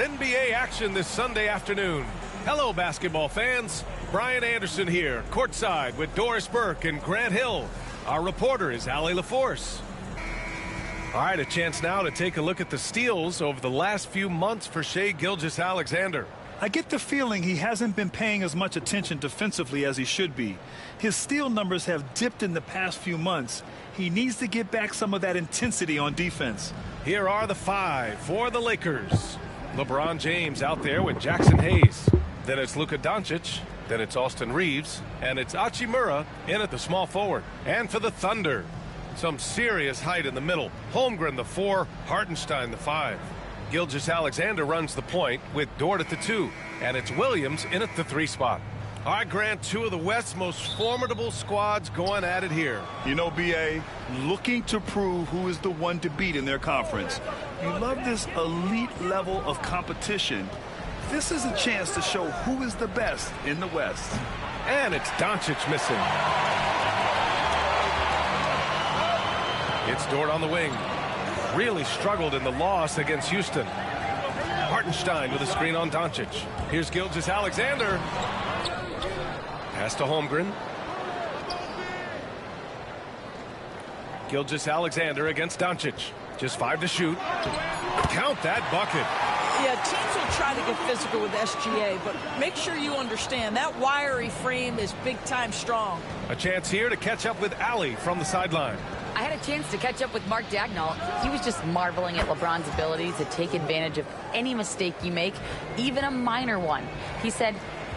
NBA action this Sunday afternoon. Hello, basketball fans. Brian Anderson here, courtside with Doris Burke and Grant Hill. Our reporter is Allie LaForce. All right, a chance now to take a look at the steals over the last few months for Shai Gilgeous-Alexander. I get the feeling he hasn't been paying as much attention defensively as he should be. His steal numbers have dipped in the past few months. He needs to get back some of that intensity on defense. Here are the five for the Lakers. LeBron James out there with Jackson Hayes. Then it's Luka Doncic. Then it's Austin Reeves. And it's Hachimura in at the small forward. And for the Thunder, some serious height in the middle. Holmgren the 4, Hartenstein the 5. Gilgeous-Alexander runs the point with Dort at the 2. And it's Williams in at the 3 spot. All right, Grant, two of the West's most formidable squads going at it here. You know, B.A., looking to prove who is the one to beat in their conference. You love this elite level of competition. This is a chance to show who is the best in the West. And it's Doncic missing. It's Dort on the wing. Really struggled in the loss against Houston. Hartenstein with a screen on Doncic. Here's Gilgeous-Alexander. Pass to Holmgren. Gilgeous-Alexander against Doncic. Just 5 to shoot. Count that bucket. Yeah, teams will try to get physical with SGA, but make sure you understand that wiry frame is big-time strong. A chance here to catch up with Allie from the sideline. I had a chance to catch up with Mark Dagnall. He was just marveling at LeBron's ability to take advantage of any mistake you make, even a minor one. He said,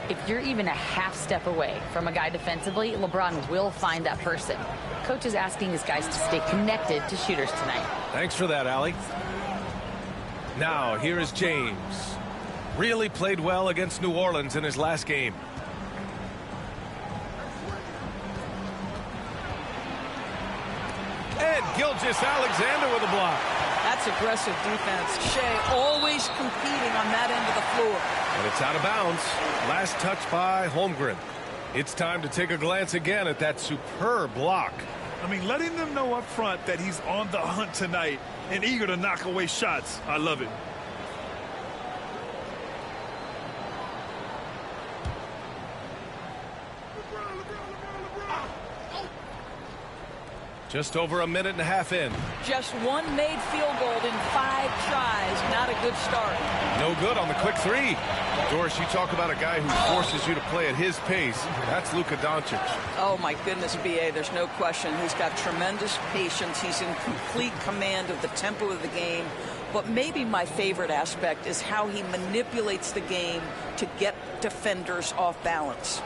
if you're even a half step away from a guy defensively, LeBron will find that person. Coach is asking his guys to stay connected to shooters tonight. Thanks for that, Allie. Now, here is James. Really played well against New Orleans in his last game. And Gilgeous-Alexander with a block. That's aggressive defense. Shai always competing on that end of the floor. And it's out of bounds. Last touch by Holmgren. It's time to take a glance again at that superb block. I mean, letting them know up front that he's on the hunt tonight and eager to knock away shots. I love it. Just over a minute and a half in. Just one made field goal in 5 tries. Not a good start. No good on the quick 3. Doris, you talk about a guy who forces you to play at his pace. That's Luka Doncic. Oh, my goodness, B.A., there's no question. He's got tremendous patience. He's in complete command of the tempo of the game. But maybe my favorite aspect is how he manipulates the game to get defenders off balance.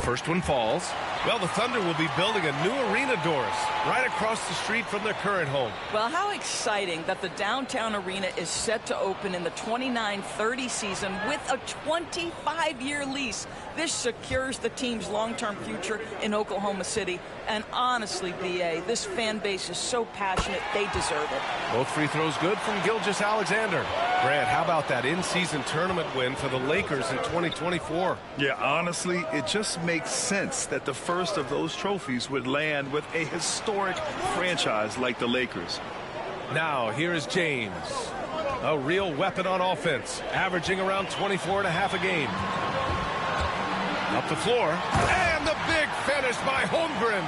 First one falls. Well, the Thunder will be building a new arena, Doris, right across the street from their current home. Well, how exciting that the downtown arena is set to open in the 29-30 season with a 25-year lease. This secures the team's long-term future in Oklahoma City. And honestly, B.A., this fan base is so passionate, they deserve it. Both free throws good from Gilgeous-Alexander. Brad, how about that in-season tournament win for the Lakers in 2024? Yeah, honestly, it just makes sense that the first of those trophies would land with a historic franchise like the Lakers. Now, here is James. A real weapon on offense, averaging around 24 and a half a game. Up the floor, and the big finish by Holmgren.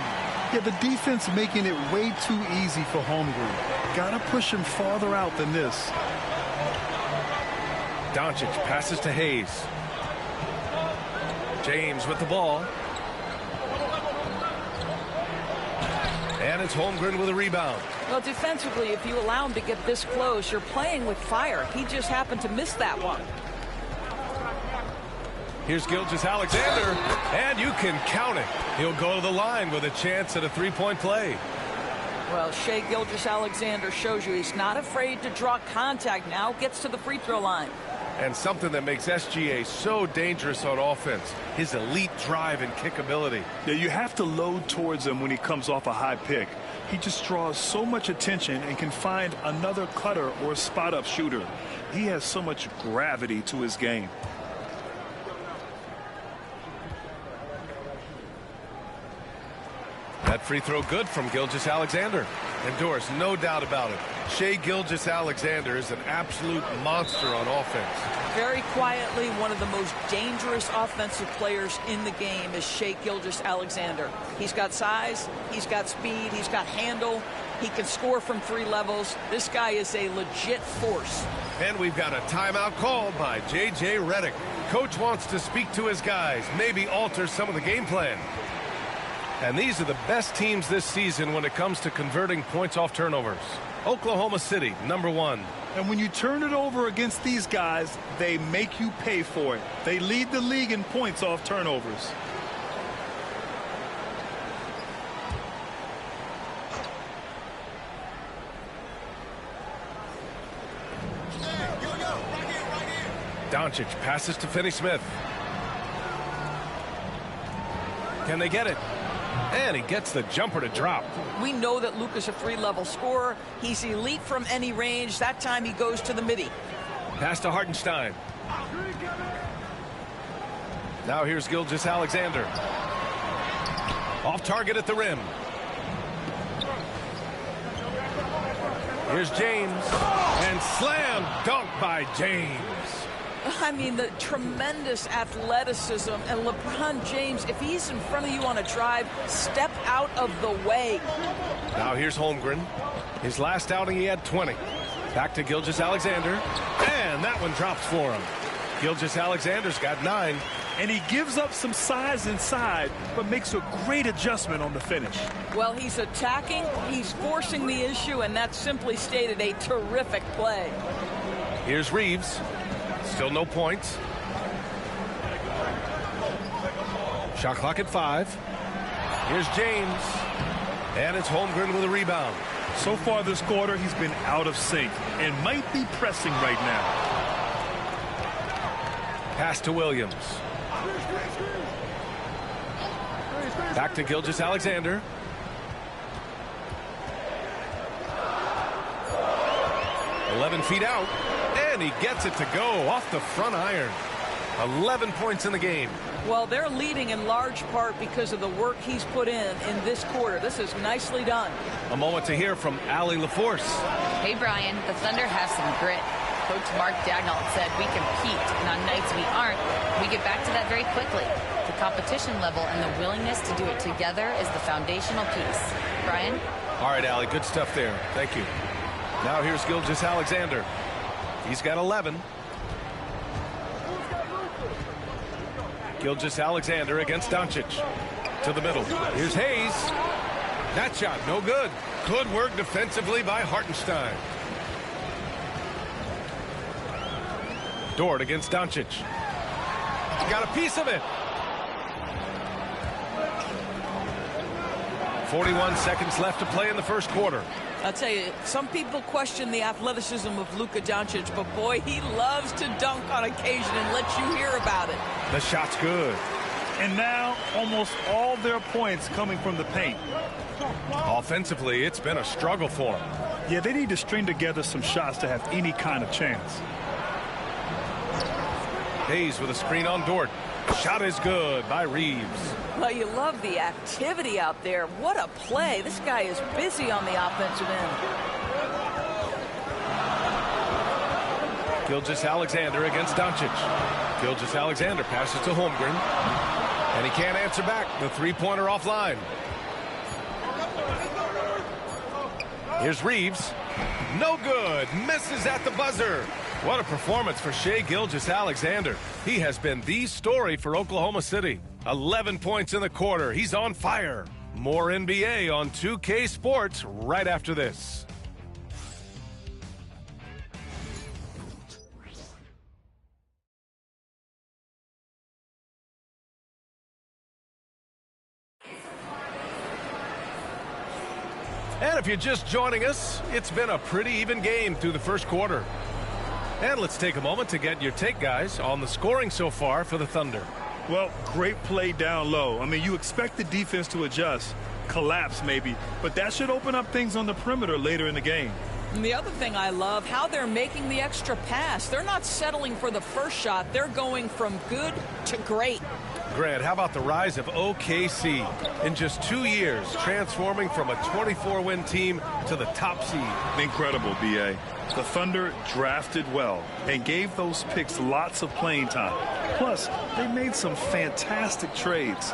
Yeah, the defense making it way too easy for Holmgren. Gotta push him farther out than this. Doncic passes to Hayes. James with the ball. And it's Holmgren with a rebound. Well, defensively, if you allow him to get this close, you're playing with fire. He just happened to miss that one. Here's Gilgeous-Alexander, and you can count it. He'll go to the line with a chance at a three-point play. Well, Shai Gilgeous-Alexander shows you he's not afraid to draw contact now, gets to the free throw line. And something that makes SGA so dangerous on offense, his elite drive and kick ability. Yeah, you have to load towards him when he comes off a high pick. He just draws so much attention and can find another cutter or spot-up shooter. He has so much gravity to his game. That free throw good from Gilgeous-Alexander. And Doris, no doubt about it, Shai Gilgeous-Alexander is an absolute monster on offense. Very quietly, one of the most dangerous offensive players in the game is Shai Gilgeous-Alexander. He's got size, he's got speed, he's got handle. He can score from 3 levels. This guy is a legit force. And we've got a timeout called by J.J. Redick. Coach wants to speak to his guys, maybe alter some of the game plan. And these are the best teams this season when it comes to converting points off turnovers. Oklahoma City, #1. And when you turn it over against these guys, they make you pay for it. They lead the league in points off turnovers. Doncic passes to Finney-Smith. Can they get it? And he gets the jumper to drop. We know that Luka's a 3-level scorer. He's elite from any range. That time he goes to the midi. Pass to Hartenstein. Now here's Gilgeous-Alexander. Off target at the rim. Here's James. And slam dunk by James. I mean, the tremendous athleticism. And LeBron James, if he's in front of you on a drive, step out of the way. Now here's Holmgren. His last outing, he had 20. Back to Gilgeous-Alexander. And that one drops for him. Gilgeous-Alexander's got 9. And he gives up some size inside, but makes a great adjustment on the finish. Well, he's attacking, he's forcing the issue, and that's simply stated a terrific play. Here's Reeves. Still no points. Shot clock at 5. Here's James. And it's Holmgren with a rebound. So far this quarter, he's been out of sync and might be pressing right now. Pass to Williams. Back to Gilgeous-Alexander. "11 feet out. And he gets it to go off the front iron. 11 points in the game. Well, they're leading in large part because of the work he's put in this quarter. This is nicely done. A moment to hear from Allie LaForce. Hey, Brian, the Thunder have some grit. Coach Mark Daigneault said we compete, and on nights we aren't, we get back to that very quickly. The competition level and the willingness to do it together is the foundational piece. Brian? All right, Allie, good stuff there. Thank you. Now here's Gilgeous-Alexander. He's got 11. Gilgeous-Alexander against Doncic. To the middle. Here's Hayes. That shot, no good. Good work defensively by Hartenstein. Dort against Doncic. Got a piece of it. 41 seconds left to play in the first quarter. I'll tell you, some people question the athleticism of Luka Doncic, but boy, he loves to dunk on occasion and let you hear about it. The shot's good. And now almost all their points coming from the paint. Offensively, it's been a struggle for them. Yeah, they need to string together some shots to have any kind of chance. Hayes with a screen on Dort. Shot is good by Reeves. Well, you love the activity out there. What a play. This guy is busy on the offensive end. Gilgeous-Alexander against Doncic. Gilgeous-Alexander passes to Holmgren. And he can't answer back. The three-pointer offline. Here's Reeves. No good. Misses at the buzzer. What a performance for Shai Gilgeous-Alexander. He has been the story for Oklahoma City. 11 points in the quarter. He's on fire. More NBA on 2K Sports right after this. And if you're just joining us, it's been a pretty even game through the first quarter. And let's take a moment to get your take, guys, on the scoring so far for the Thunder. Well, great play down low. I mean, you expect the defense to adjust, collapse maybe, but that should open up things on the perimeter later in the game. And the other thing I love, how they're making the extra pass. They're not settling for the first shot. They're going from good to great. Grant, how about the rise of OKC? In just 2 years, transforming from a 24-win team to the top seed. Incredible, B.A. The Thunder drafted well and gave those picks lots of playing time. Plus, they made some fantastic trades.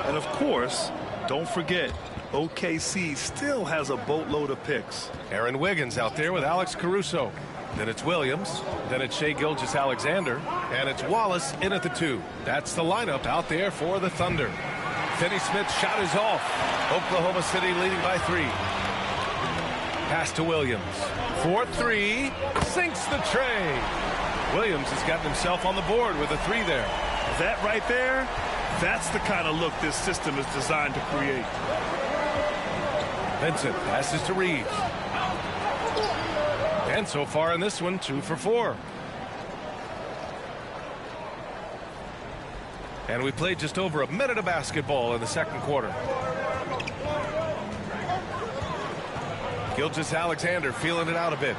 And of course, don't forget, OKC still has a boatload of picks. Aaron Wiggins out there with Alex Caruso. Then it's Williams. Then it's Shai Gilgeous-Alexander. And it's Wallace in at the 2. That's the lineup out there for the Thunder. Finney Smith's shot is off. Oklahoma City leading by 3. Pass to Williams. 4-3. Sinks the tray. Williams has gotten himself on the board with a 3 there. That right there, that's the kind of look this system is designed to create. Vincent passes to Reeves. And so far in this one, 2 for 4. And we played just over a minute of basketball in the second quarter. Gilgeous-Alexander feeling it out a bit.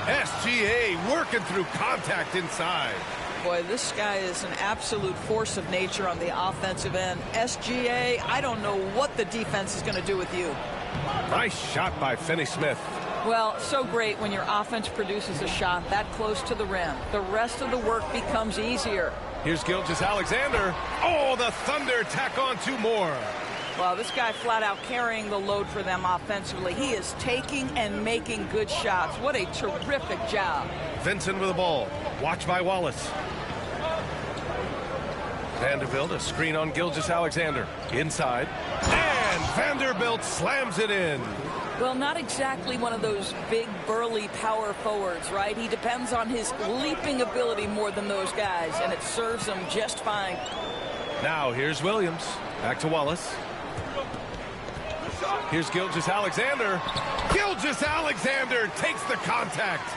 SGA working through contact inside. Boy, this guy is an absolute force of nature on the offensive end. SGA, I don't know what the defense is going to do with you. Nice shot by Finney Smith. Well, so great when your offense produces a shot that close to the rim. The rest of the work becomes easier. Here's Gilgeous-Alexander. Oh, the Thunder tack on 2 more. Well, this guy flat out carrying the load for them offensively. He is taking and making good shots. What a terrific job. Vincent with the ball. Watch by Wallace. Vanderbilt, a screen on Gilgeous-Alexander. Inside. And Vanderbilt slams it in. Well, not exactly one of those big, burly power forwards, right? He depends on his leaping ability more than those guys, and it serves him just fine. Now, here's Williams. Back to Wallace. Here's Gilgeous-Alexander. Gilgeous-Alexander takes the contact.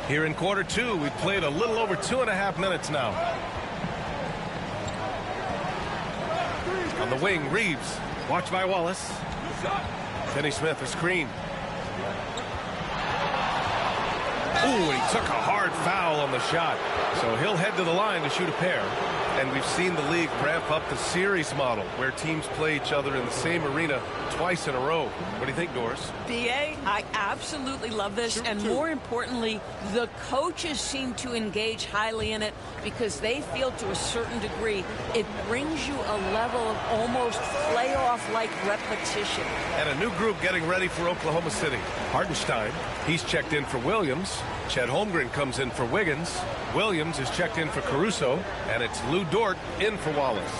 Here in quarter 2, we've played a little over 2.5 minutes now. On the wing, Reeves. Watch by Wallace. Finney Smith, a screen. Ooh, he took a hard foul on the shot. So he'll head to the line to shoot a pair. And we've seen the league ramp up the series model where teams play each other in the same arena twice in a row. What do you think, Doris? B.A., I absolutely love this. And more importantly, the coaches seem to engage highly in it because they feel to a certain degree it brings you a level of almost playoff-like repetition. And a new group getting ready for Oklahoma City. Hartenstein, he's checked in for Williams. Chet Holmgren comes in for Wiggins. Williams is checked in for Caruso. And it's Lou Dort in for Wallace.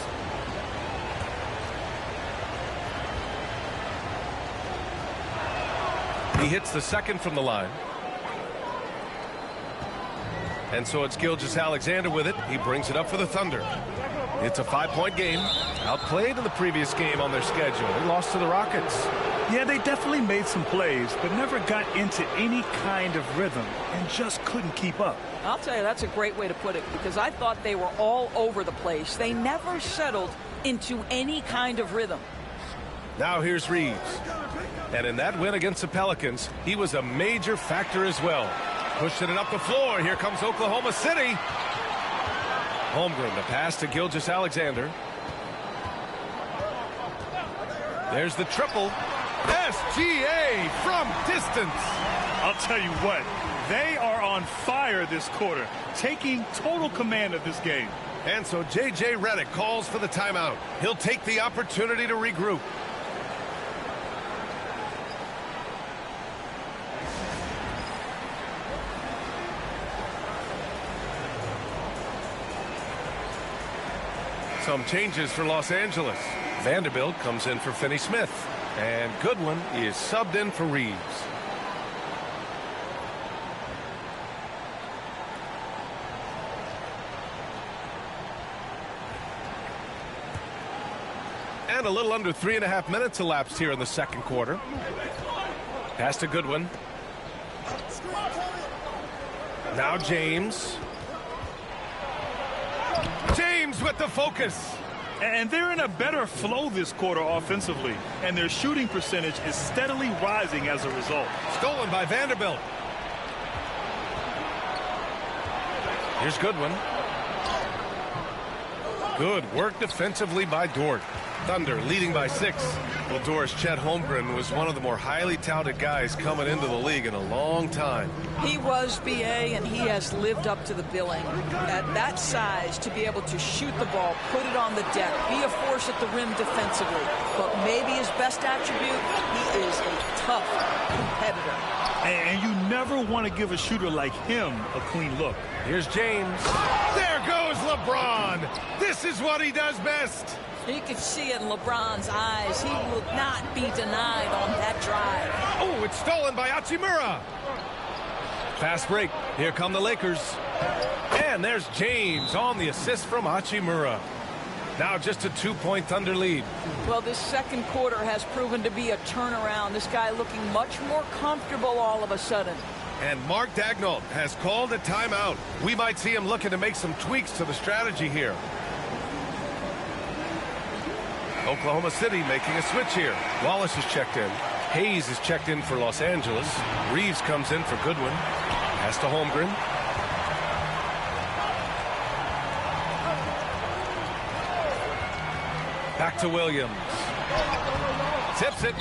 He hits the second from the line. And so it's Gilgeous-Alexander with it. He brings it up for the Thunder. It's a 5-point game. Outplayed in the previous game on their schedule. They lost to the Rockets. Yeah, they definitely made some plays, but never got into any kind of rhythm and just couldn't keep up. I'll tell you, that's a great way to put it, because I thought they were all over the place. They never settled into any kind of rhythm. Now here's Reeves. And in that win against the Pelicans, he was a major factor as well. Pushing it up the floor. Here comes Oklahoma City. Holmgren, the pass to Gilgeous-Alexander. There's the triple. SGA from distance. I'll tell you what, they are on fire this quarter, taking total command of this game. And so J.J. Redick calls for the timeout. He'll take the opportunity to regroup. Some changes for Los Angeles. Vanderbilt comes in for Finney Smith. And Goodwin is subbed in for Reeves. And a little under 3.5 minutes elapsed here in the second quarter. Pass to Goodwin. Now James. James with the focus. And they're in a better flow this quarter offensively, and their shooting percentage is steadily rising as a result. Stolen by Vanderbilt. Here's Goodwin. Good work defensively by Dort. Thunder leading by 6. Well, Doris, Chet Holmgren was one of the more highly touted guys coming into the league in a long time. He was, BA, and he has lived up to the billing. At that size, to be able to shoot the ball, put it on the deck, be a force at the rim defensively. But maybe his best attribute, he is a tough competitor. And you never want to give a shooter like him a clean look. Here's James. There goes LeBron. This is what he does best. You can see it in LeBron's eyes. He will not be denied on that drive. Oh, it's stolen by Hachimura. Fast break. Here come the Lakers. And there's James on the assist from Hachimura. Now just a 2-point Thunder lead. Well, this second quarter has proven to be a turnaround. This guy looking much more comfortable all of a sudden. And Mark Daigneault has called a timeout. We might see him looking to make some tweaks to the strategy here. Oklahoma City making a switch here. Wallace is checked in. Hayes is checked in for Los Angeles. Reeves comes in for Goodwin. Pass to Holmgren. Back to Williams. Tips it.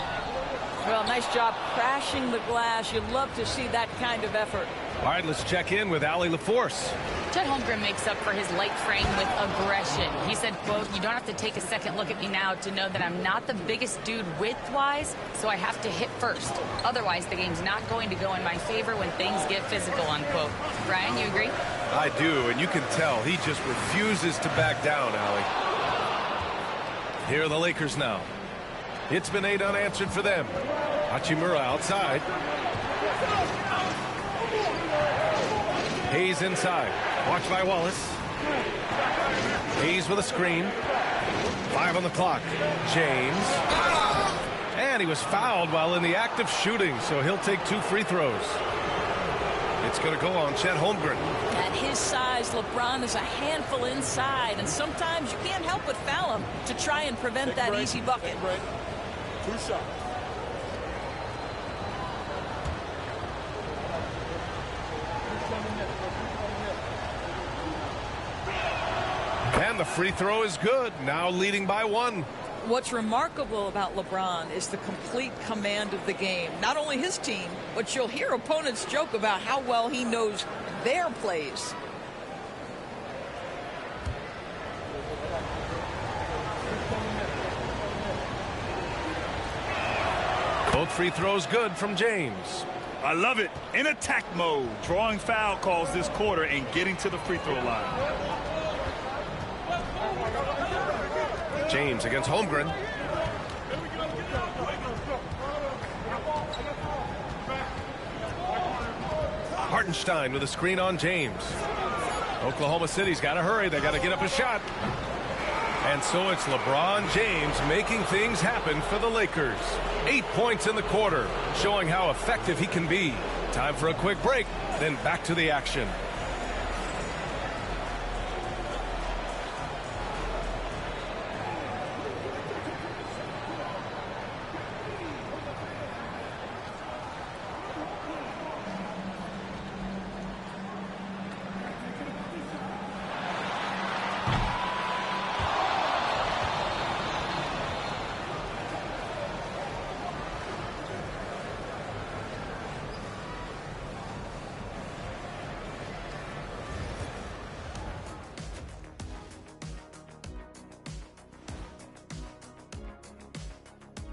Well, nice job crashing the glass. You'd love to see that kind of effort. All right, let's check in with Allie LaForce. Chet Holmgren makes up for his light frame with aggression. He said, quote, "You don't have to take a second look at me now to know that I'm not the biggest dude width-wise, so I have to hit first. Otherwise, the game's not going to go in my favor when things get physical," unquote. Ryan, you agree? I do, and you can tell he just refuses to back down, Allie. Here are the Lakers now. It's been 8 unanswered for them. Hachimura outside. Hayes inside. Watched by Wallace. Hayes with a screen. 5 on the clock. James. And he was fouled while in the act of shooting, so he'll take 2 free throws. It's going to go on Chet Holmgren. At his size, LeBron is a handful inside, and sometimes you can't help but foul him to try and prevent that easy bucket. 2 shots. And the free throw is good. Now leading by 1. What's remarkable about LeBron is the complete command of the game. Not only his team, but you'll hear opponents joke about how well he knows their plays. Both free throws good from James. I love it. In attack mode, drawing foul calls this quarter and getting to the free throw line. James against Holmgren. Hartenstein with a screen on James. Oklahoma City's got to hurry. They got to get up a shot. And so it's LeBron James making things happen for the Lakers. 8 points in the quarter, showing how effective he can be. Time for a quick break, then back to the action.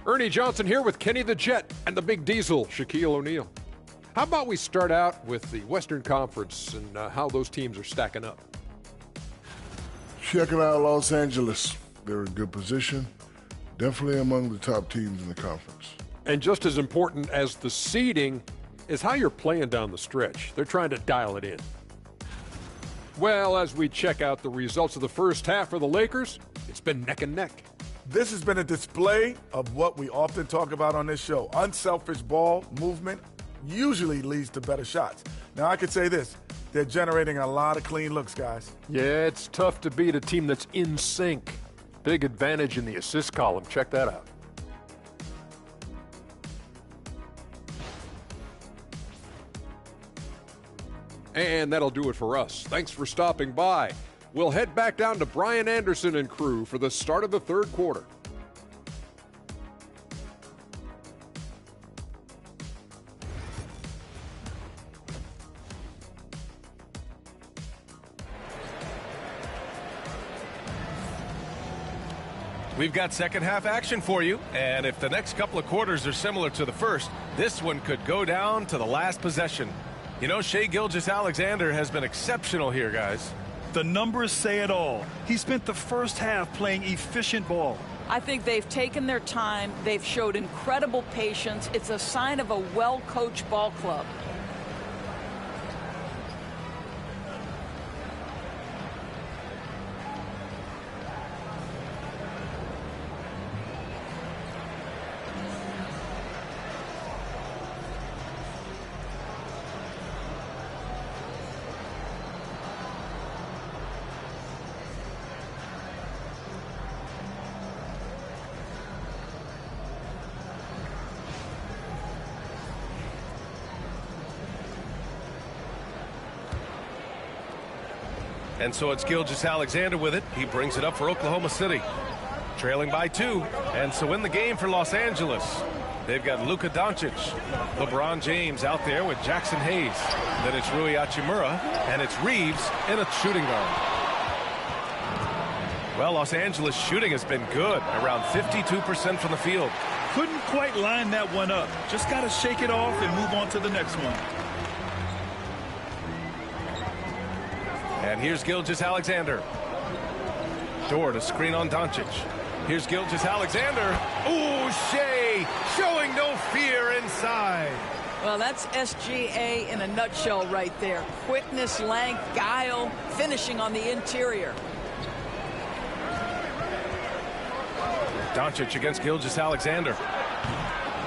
Ernie Johnson here with Kenny the Jet and the Big Diesel, Shaquille O'Neal. How about we start out with the Western Conference and how those teams are stacking up? Checking out Los Angeles. They're in good position. Definitely among the top teams in the conference. And just as important as the seeding is how you're playing down the stretch. They're trying to dial it in. Well, as we check out the results of the first half for the Lakers, it's been neck and neck. This has been a display of what we often talk about on this show. Unselfish ball movement usually leads to better shots. Now, I could say this. They're generating a lot of clean looks, guys. Yeah, it's tough to beat a team that's in sync. Big advantage in the assist column. Check that out. And that'll do it for us. Thanks for stopping by. We'll head back down to Brian Anderson and crew for the start of the third quarter. We've got second half action for you, and if the next couple of quarters are similar to the first, this one could go down to the last possession. You know, Shai Gilgeous-Alexander has been exceptional here, guys. The numbers say it all. He spent the first half playing efficient ball. I think they've taken their time. They've showed incredible patience. It's a sign of a well-coached ball club. And so it's Gilgeous-Alexander with it. He brings it up for Oklahoma City. Trailing by 2. And so in the game for Los Angeles, they've got Luka Doncic, LeBron James out there with Jackson Hayes. Then it's Rui Hachimura, and it's Reeves in a shooting guard. Well, Los Angeles shooting has been good, around 52% from the field. Couldn't quite line that one up. Just got to shake it off and move on to the next one. And here's Gilgeous-Alexander. Dort, a screen on Doncic. Here's Gilgeous-Alexander. Ooh, Shai showing no fear inside. Well, that's SGA in a nutshell right there. Quickness, length, guile, finishing on the interior. Doncic against Gilgeous-Alexander.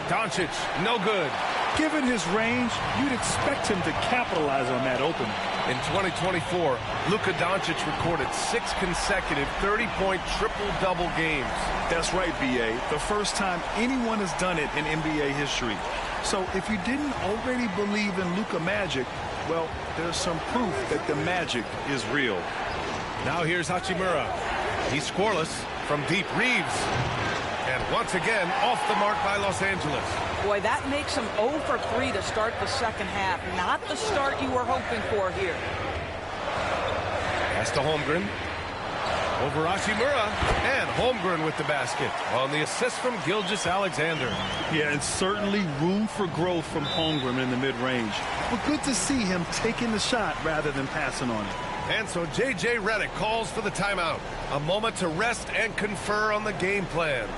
Doncic, no good. Given his range, you'd expect him to capitalize on that opening. In 2024, Luka Doncic recorded 6 consecutive 30-point triple-double games. That's right, B.A. The first time anyone has done it in NBA history. So if you didn't already believe in Luka magic, well, there's some proof that the magic is real. Now here's Hachimura. He's scoreless from deep. Reeves. And once again, off the mark by Los Angeles. Boy, that makes him 0 for 3 to start the second half. Not the start you were hoping for here. Pass to Holmgren. Over Hachimura. And Holmgren with the basket on the assist from Gilgeous-Alexander. Yeah, and certainly room for growth from Holmgren in the mid-range. But good to see him taking the shot rather than passing on it. And so J.J. Redick calls for the timeout. A moment to rest and confer on the game plan.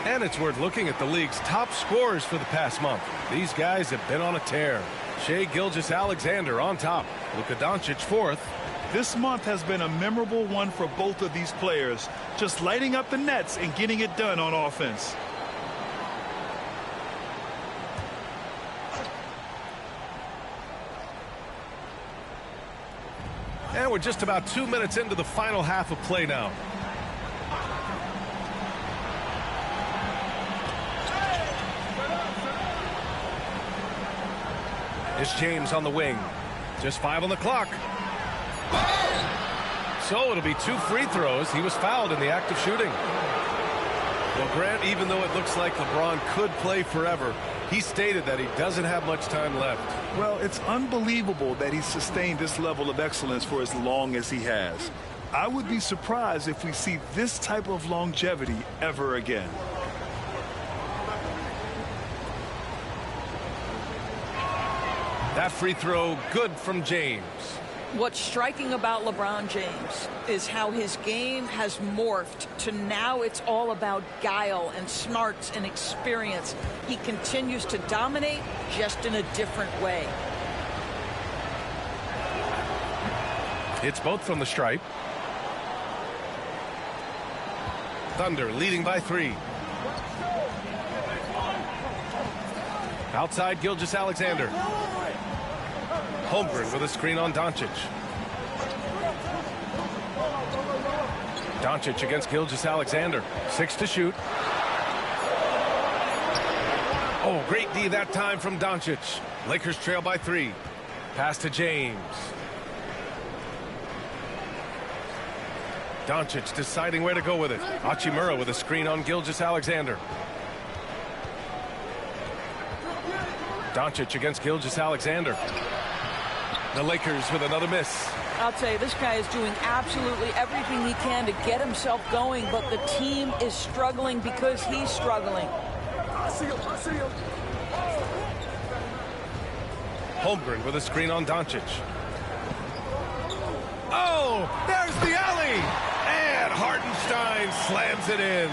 And it's worth looking at the league's top scorers for the past month. These guys have been on a tear. Shai Gilgeous-Alexander on top. Luka Doncic 4th. This month has been a memorable one for both of these players. Just lighting up the nets and getting it done on offense. And we're just about 2 minutes into the final half of play now. It's James on the wing. Just 5 on the clock. So it'll be 2 free throws. He was fouled in the act of shooting. Well, Grant, even though it looks like LeBron could play forever, he stated that he doesn't have much time left. Well, it's unbelievable that he's sustained this level of excellence for as long as he has. I would be surprised if we see this type of longevity ever again. That free throw good from James. What's striking about LeBron James is how his game has morphed to now it's all about guile and smarts and experience. He continues to dominate, just in a different way. It's both from the stripe. Thunder leading by 3. Outside Gilgeous-Alexander. Holmgren with a screen on Doncic. Doncic against Gilgeous-Alexander. 6 to shoot. Oh, great D that time from Doncic. Lakers trail by 3. Pass to James. Doncic deciding where to go with it. Hachimura with a screen on Gilgeous-Alexander. Doncic against Gilgeous-Alexander. The Lakers with another miss. I'll tell you, this guy is doing absolutely everything he can to get himself going, but the team is struggling because he's struggling. I see him. Holmgren with a screen on Doncic. Oh, there's the alley! And Hartenstein slams it in.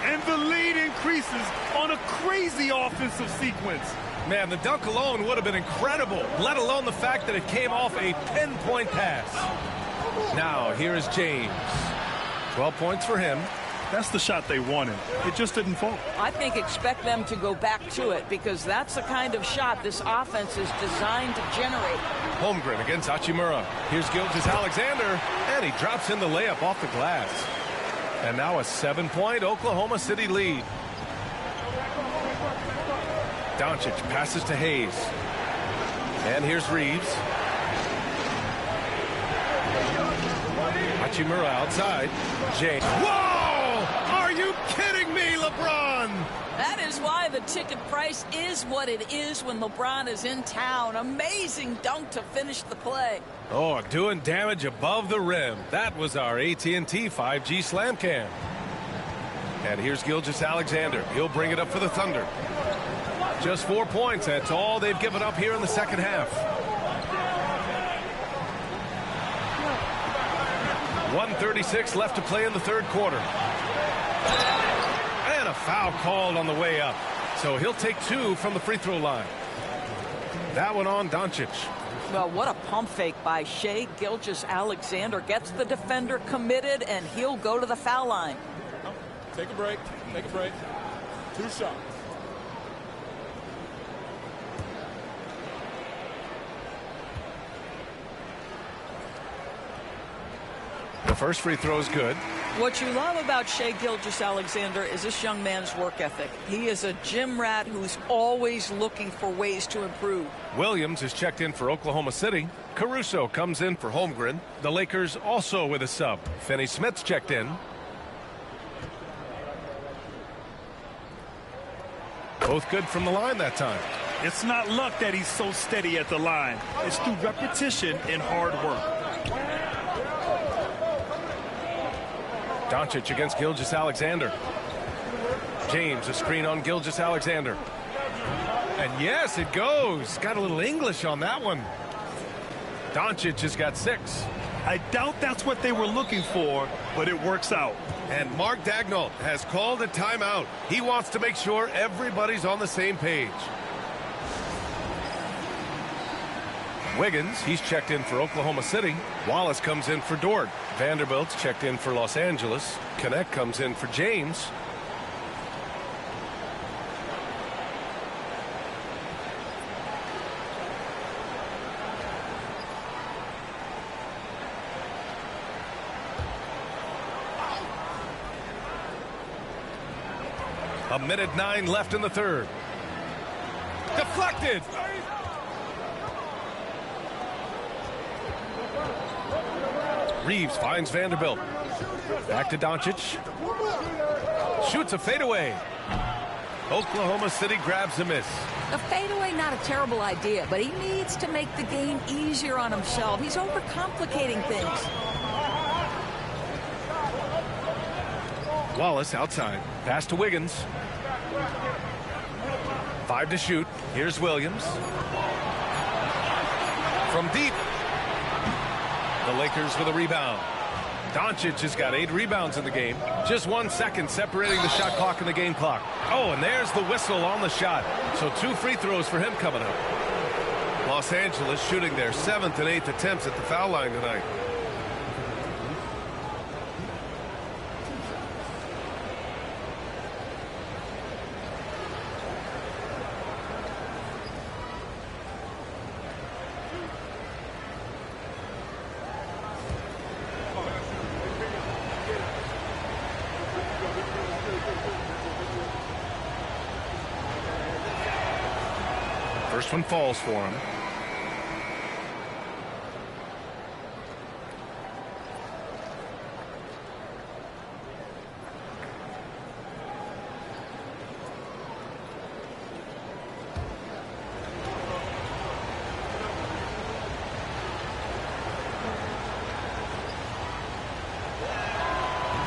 And the lead increases on a crazy offensive sequence. Man, the dunk alone would have been incredible, let alone the fact that it came off a pinpoint pass. Now, here is James. 12 points for him. That's the shot they wanted. It just didn't fall. I think expect them to go back to it because that's the kind of shot this offense is designed to generate. Holmgren against Hachimura. Here's Gilgeous-Alexander, and he drops in the layup off the glass. And now a 7-point Oklahoma City lead. Doncic passes to Hayes. And here's Reeves. Hachimura outside. James. Whoa! Are you kidding me, LeBron? That is why the ticket price is what it is when LeBron is in town. Amazing dunk to finish the play. Oh, doing damage above the rim. That was our AT&T 5G Slam Cam. And here's Gilgeous-Alexander. He'll bring it up for the Thunder. Just 4 points. That's all they've given up here in the second half. 1:36 left to play in the third quarter. And a foul called on the way up. So he'll take 2 from the free throw line. That one on Doncic. Well, what a pump fake by Shai Gilgeous-Alexander. Gets the defender committed, and he'll go to the foul line. Take a break. 2 shots. The first free throw is good. What you love about Shai Gilgeous-Alexander is this young man's work ethic. He is a gym rat who's always looking for ways to improve. Williams is checked in for Oklahoma City. Caruso comes in for Holmgren. The Lakers also with a sub. Finney Smith's checked in. Both good from the line that time. It's not luck that he's so steady at the line. It's through repetition and hard work. Doncic against Gilgeous-Alexander. James, a screen on Gilgeous-Alexander. And yes, it goes. Got a little English on that one. Doncic has got 6. I doubt that's what they were looking for, but it works out. And Mark Daigneault has called a timeout. He wants to make sure everybody's on the same page. Wiggins, he's checked in for Oklahoma City. Wallace comes in for Dort. Vanderbilt's checked in for Los Angeles. Connect comes in for James. A minute 9 left in the third. Deflected. Reeves finds Vanderbilt. Back to Doncic. Shoots a fadeaway. Oklahoma City grabs a miss. A fadeaway, not a terrible idea, but he needs to make the game easier on himself. He's overcomplicating things. Wallace outside. Pass to Wiggins. 5 to shoot. Here's Williams. From deep. The Lakers with a rebound. Doncic has got 8 rebounds in the game. Just 1 second separating the shot clock and the game clock. Oh, and there's the whistle on the shot. So 2 free throws for him coming up. Los Angeles shooting their 7th and 8th attempts at the foul line tonight. First one falls for him.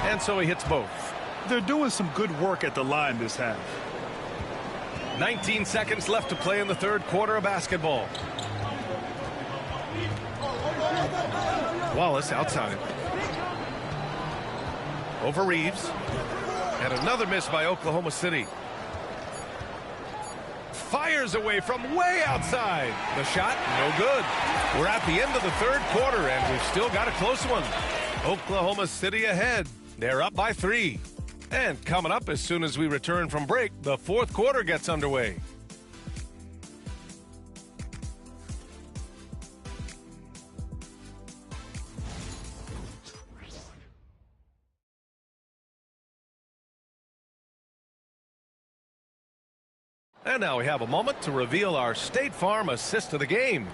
And so he hits both. They're doing some good work at the line this half. 19 seconds left to play in the third quarter of basketball. Wallace outside. Over Reeves. And another miss by Oklahoma City. Fires away from way outside. The shot, no good. We're at the end of the third quarter, and we've still got a close one. Oklahoma City ahead. They're up by 3. And coming up as soon as we return from break, the fourth quarter gets underway. And now we have a moment to reveal our State Farm assist of the game.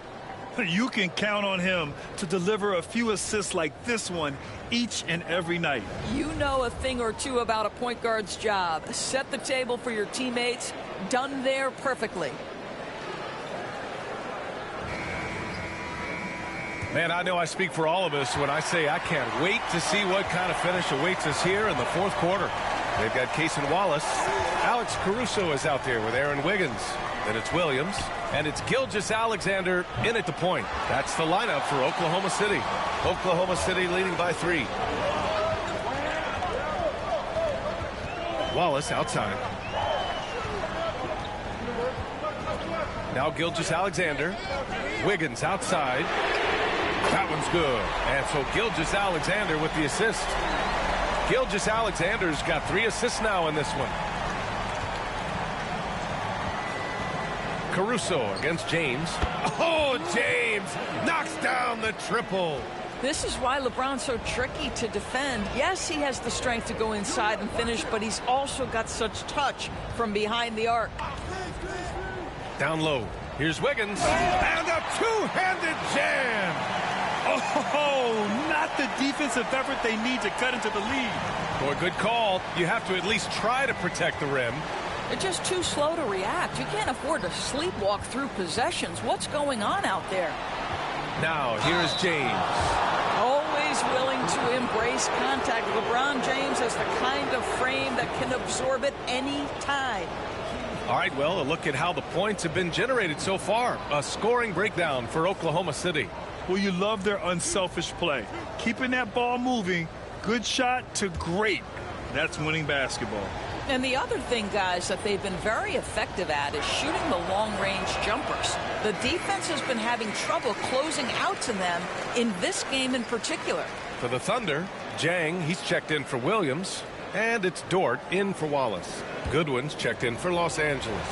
You can count on him to deliver a few assists like this one each and every night. You know a thing or two about a point guard's job. Set the table for your teammates. Done there perfectly. Man, I know I speak for all of us when I say I can't wait to see what kind of finish awaits us here in the fourth quarter. They've got Cason Wallace. Alex Caruso is out there with Aaron Wiggins. Then it's Williams. And it's Gilgeous-Alexander in at the point. That's the lineup for Oklahoma City. Oklahoma City leading by 3. Wallace outside. Now Gilgeous-Alexander. Wiggins outside. That one's good. And so Gilgeous-Alexander with the assist. Gilgeous-Alexander's got 3 assists now in this one. Caruso against James. Oh, James knocks down the triple. This is why LeBron's so tricky to defend. Yes, he has the strength to go inside and finish, but he's also got such touch from behind the arc. Down low. Here's Wiggins. And a two-handed jam. Oh, not the defensive effort they need to cut into the lead. Boy, good call. You have to at least try to protect the rim. They're just too slow to react. You can't afford to sleepwalk through possessions. What's going on out there? Now, here's James. Always willing to embrace contact. LeBron James has the kind of frame that can absorb it any time. All right, well, a look at how the points have been generated so far. A scoring breakdown for Oklahoma City. Well, you love their unselfish play. Keeping that ball moving, good shot to great. That's winning basketball. And the other thing, guys, that they've been very effective at is shooting the long-range jumpers. The defense has been having trouble closing out to them in this game in particular. For the Thunder, Jang, he's checked in for Williams. And it's Dort in for Wallace. Goodwin's checked in for Los Angeles.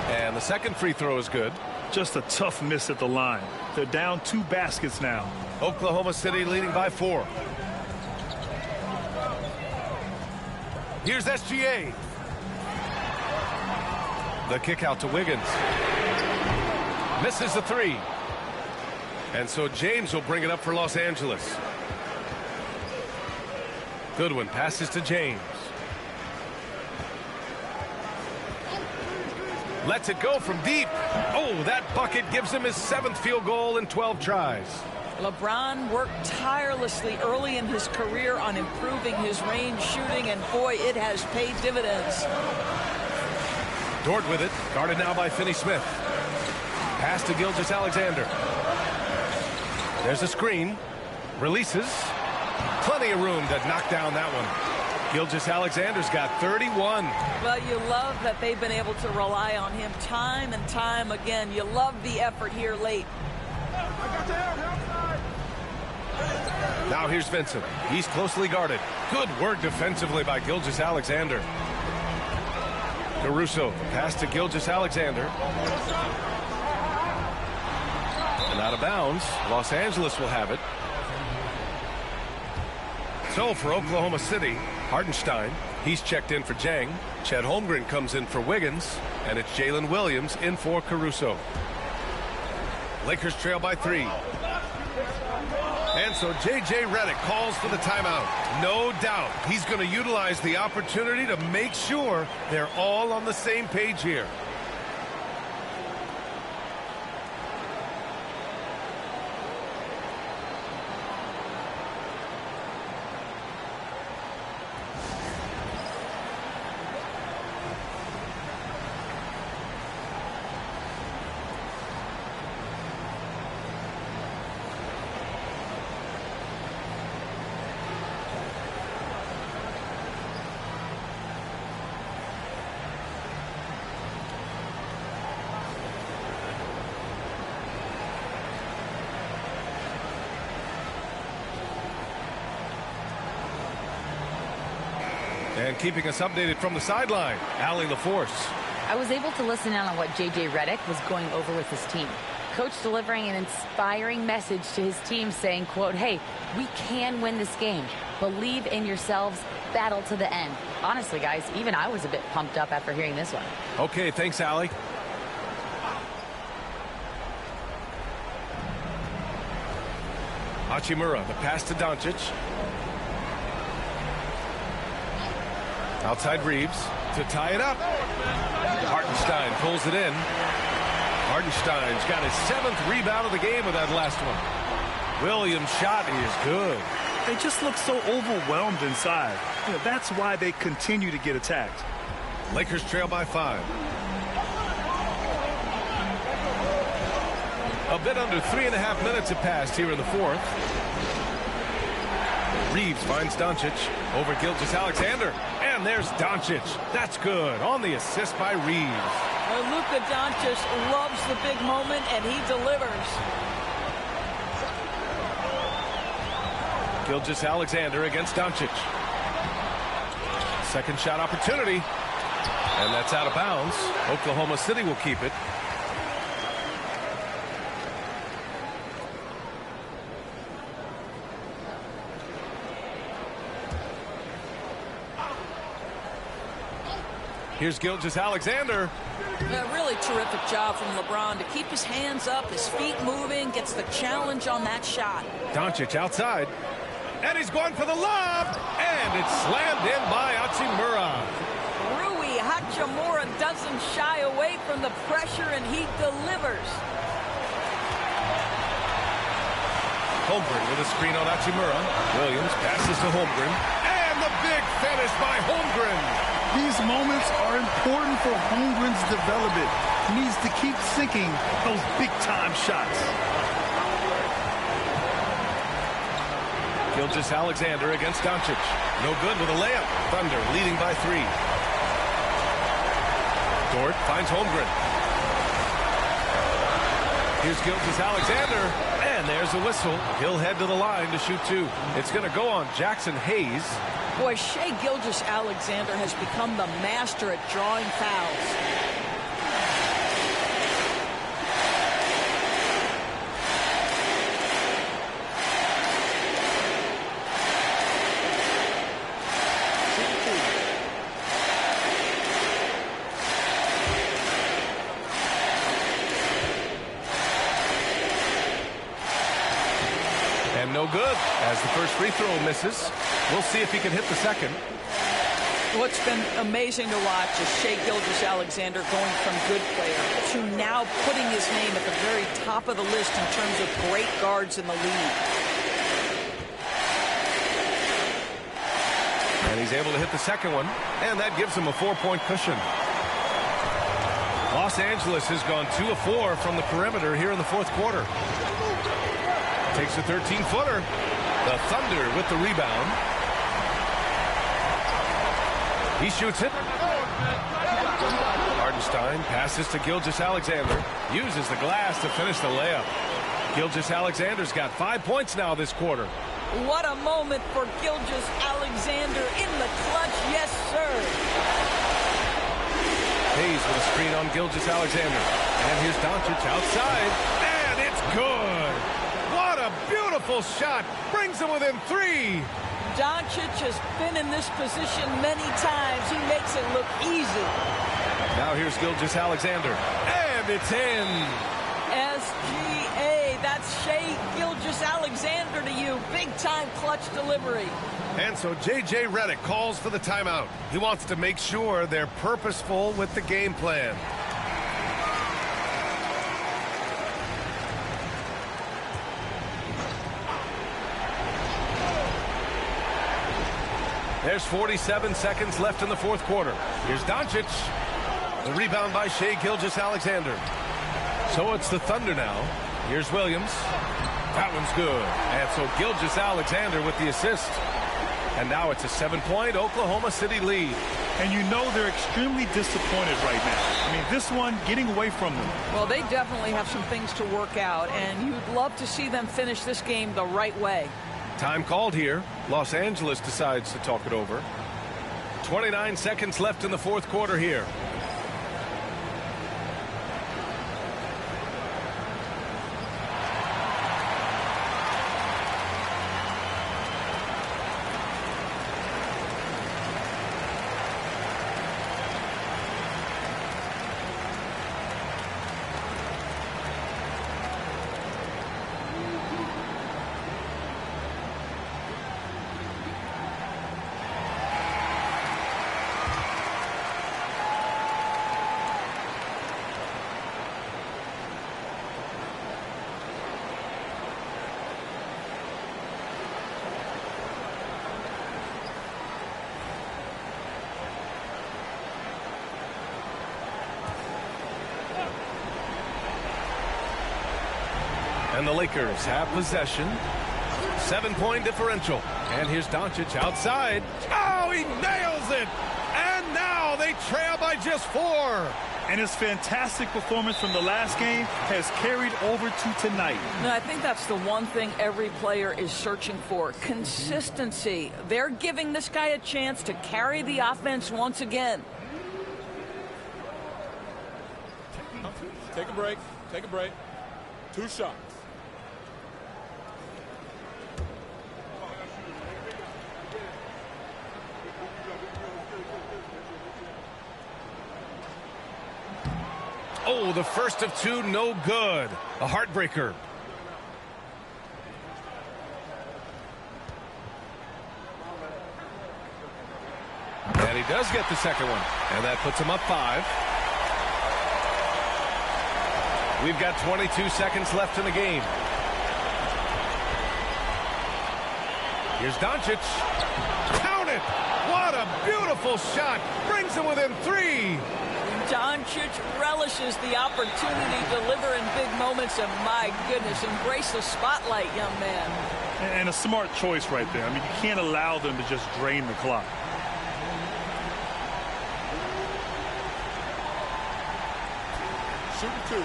And the second free throw is good. Just a tough miss at the line. They're down 2 baskets now. Oklahoma City leading by 4. Here's SGA. The kick out to Wiggins. Misses the three. And so James will bring it up for Los Angeles. Goodwin passes to James. Lets it go from deep. Oh, that bucket gives him his 7th field goal in 12 tries. LeBron worked tirelessly early in his career on improving his range shooting, and boy, it has paid dividends. Dort with it, guarded now by Finney-Smith. Pass to Gilgeous-Alexander. There's a screen. Releases. Plenty of room to knock down that one. Gilgeous-Alexander's got 31. Well, you love that they've been able to rely on him time and time again. You love the effort here late. Now here's Vincent. He's closely guarded. Good work defensively by Gilgeous-Alexander. Caruso, pass to Gilgeous-Alexander. And out of bounds. Los Angeles will have it. So for Oklahoma City, Hartenstein, he's checked in for Jang. Chet Holmgren comes in for Wiggins. And it's Jalen Williams in for Caruso. Lakers trail by 3. And so J.J. Redick calls for the timeout. No doubt he's going to utilize the opportunity to make sure they're all on the same page here. And keeping us updated from the sideline, Allie LaForce. I was able to listen in on what J.J. Redick was going over with his team. Coach delivering an inspiring message to his team saying, quote, hey, we can win this game. Believe in yourselves. Battle to the end. Honestly, guys, even I was a bit pumped up after hearing this one. Okay, thanks, Allie. Hachimura, the pass to Doncic. Outside Reeves to tie it up. Hartenstein pulls it in. Hartenstein's got his 7th rebound of the game with that last one. Williams' shot is good. They just look so overwhelmed inside. You know, that's why they continue to get attacked. Lakers trail by 5. A bit under 3.5 minutes have passed here in the 4th. Reeves finds Doncic over Gilgeous-Alexander. And there's Doncic. That's good on the assist by Reeves. Well, Luka Doncic loves the big moment, and he delivers. Gilgeous-Alexander against Doncic. Second shot opportunity. And that's out of bounds. Oklahoma City will keep it. Here's Gilgeous-Alexander. A really terrific job from LeBron to keep his hands up, his feet moving, gets the challenge on that shot. Doncic outside. And he's going for the lob. And it's slammed in by Hachimura. Rui Hachimura doesn't shy away from the pressure, and he delivers. Holmgren with a screen on Hachimura. Williams passes to Holmgren. And the big finish by Holmgren. These moments are important for Holmgren's development. He needs to keep sinking those big-time shots. Gilgeous-Alexander against Doncic. No good with a layup. Thunder leading by 3. Dort finds Holmgren. Here's Gilgeous-Alexander. And there's a whistle. He'll head to the line to shoot 2. It's going to go on Jackson Hayes. Boy, Shai Gilgeous-Alexander has become the master at drawing fouls. no good as the first free throw misses. We'll see if he can hit the second. What's been amazing to watch is Shai Gilgeous-Alexander going from good player to now putting his name at the very top of the list in terms of great guards in the league. And he's able to hit the second one, and that gives him a 4-point cushion. Los Angeles has gone 2 of 4 from the perimeter here in the fourth quarter. Takes a 13-footer. The Thunder with the rebound. He shoots it. Hardenstein passes to Gilgeous-Alexander. Uses the glass to finish the layup. Gilgeous-Alexander's got 5 points now this quarter. What a moment for Gilgeous-Alexander in the clutch. Yes, sir. Hayes with a screen on Gilgeous-Alexander. And here's Doncic outside. And it's good. What a beautiful shot. Brings him within 3. Doncic has been in this position many times. He makes it look easy. Now here's Gilgeous-Alexander. And it's in. SGA. That's Shai Gilgeous-Alexander to you. Big-time clutch delivery. And so J.J. Redick calls for the timeout. He wants to make sure they're purposeful with the game plan. There's 47 seconds left in the fourth quarter. Here's Doncic. The rebound by Shai Gilgeous-Alexander. So it's the Thunder now. Here's Williams. That one's good. And so Gilgeous-Alexander with the assist. And now it's a 7-point Oklahoma City lead. And you know they're extremely disappointed right now. I mean, this one getting away from them. Well, they definitely have some things to work out, and you'd love to see them finish this game the right way. Time called here. Los Angeles decides to talk it over. 29 seconds left in the fourth quarter here. And the Lakers have possession. 7-point differential. And here's Doncic outside. Oh, he nails it! And now they trail by just 4. And his fantastic performance from the last game has carried over to tonight. No, I think that's the one thing every player is searching for. Consistency. They're giving this guy a chance to carry the offense once again. Take a break. Take a break. 2 shots. Oh, the first of 2, no good. A heartbreaker. And he does get the second one. And that puts him up 5. We've got 22 seconds left in the game. Here's Doncic. Count it! What a beautiful shot. Brings him within 3. Doncic relishes the opportunity to deliver in big moments, and my goodness, embrace the spotlight, young man. And a smart choice right there. I mean, you can't allow them to just drain the clock. Shooting 2.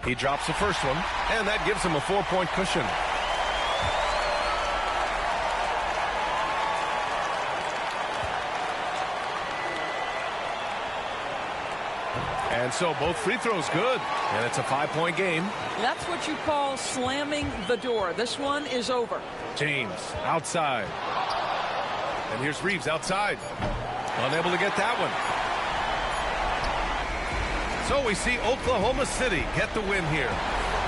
He drops the first one, and that gives him a 4-point cushion. And so both free throws good, and it's a 5-point game. That's what you call slamming the door. This one is over. James outside. And here's Reeves outside. Unable to get that one. So we see Oklahoma City get the win here.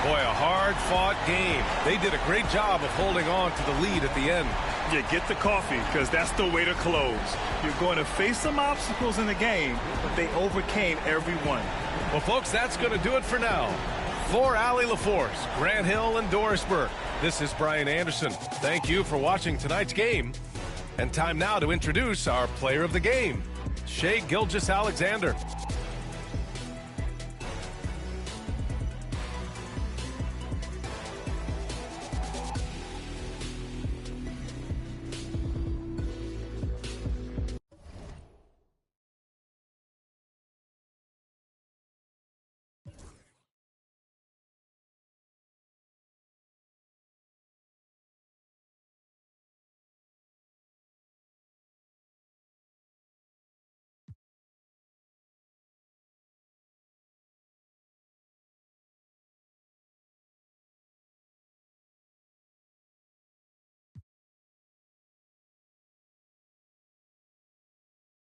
Boy, a hard-fought game. They did a great job of holding on to the lead at the end. Yeah, get the coffee, because that's the way to close. You're going to face some obstacles in the game, but they overcame every one. Well, folks, that's going to do it for now. For Allie LaForce, Grant Hill, and Doris Burke, this is Brian Anderson. Thank you for watching tonight's game. And time now to introduce our player of the game, Shai Gilgeous-Alexander.